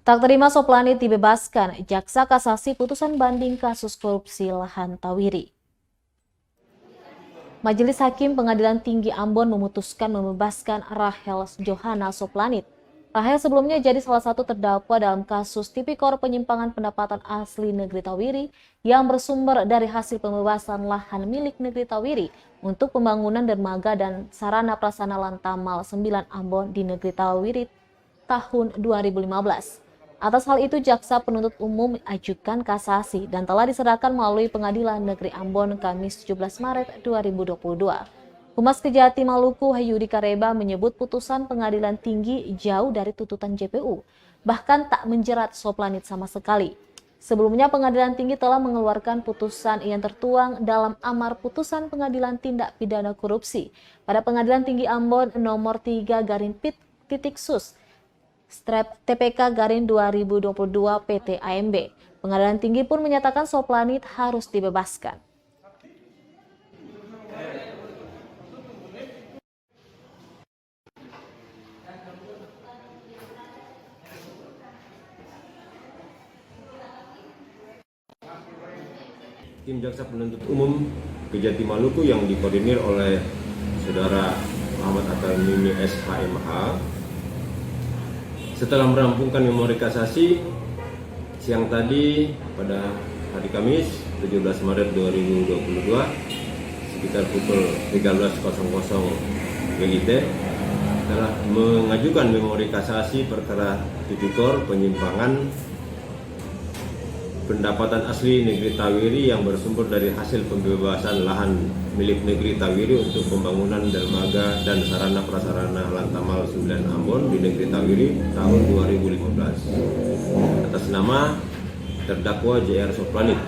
Tak terima Soplanit dibebaskan, Jaksa Kasasi putusan banding kasus korupsi lahan Tawiri. Majelis Hakim Pengadilan Tinggi Ambon memutuskan membebaskan Rahel Johana Soplanit. Rahel sebelumnya jadi salah satu terdakwa dalam kasus tipikor penyimpangan pendapatan asli negeri Tawiri yang bersumber dari hasil pembebasan lahan milik negeri Tawiri untuk pembangunan dermaga dan sarana prasarana Lantamal 9 Ambon di negeri Tawiri tahun 2015. Atas hal itu, Jaksa Penuntut Umum mengajukan kasasi dan telah diserahkan melalui Pengadilan Negeri Ambon Kamis 17 Maret 2022. Humas Kejati Maluku Hayudi Kareba menyebut putusan Pengadilan Tinggi jauh dari tuntutan JPU, bahkan tak menjerat Soplanit sama sekali. Sebelumnya, Pengadilan Tinggi telah mengeluarkan putusan yang tertuang dalam amar putusan Pengadilan Tindak Pidana Korupsi pada Pengadilan Tinggi Ambon nomor 3/Sus Strep TPK Garing 2022 PT AMB. Pengadilan Tinggi pun menyatakan Soplanit harus dibebaskan. Tim Jaksa Penuntut Umum Kejati Maluku yang dikoordinir oleh Saudara Muhammad Atamimi SHMH setelah merampungkan memori kasasi siang tadi pada hari Kamis 17 Maret 2022 sekitar pukul 13.00 WIT telah mengajukan memori kasasi perkara tipikor penyimpangan pendapatan asli negeri Tawiri yang bersumber dari hasil pembebasan lahan milik negeri Tawiri untuk pembangunan dermaga dan sarana prasarana Lantamal 9 Ambon di negeri Tawiri tahun 2015 atas nama terdakwa JR Soplanit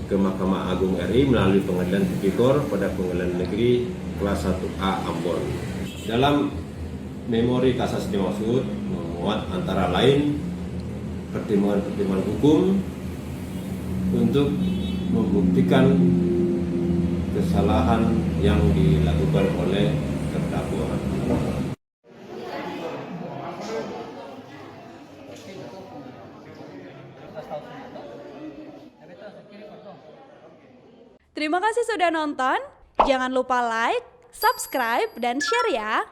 ke Mahkamah Agung RI melalui Pengadilan Tipikor pada Pengadilan Negeri Kelas 1A Ambon. Dalam memori kasasi dimaksud memuat antara lain pertimbangan-pertimbangan hukum untuk membuktikan kesalahan yang dilakukan oleh terdakwa. Terima kasih sudah nonton. Jangan lupa like, subscribe, dan share ya.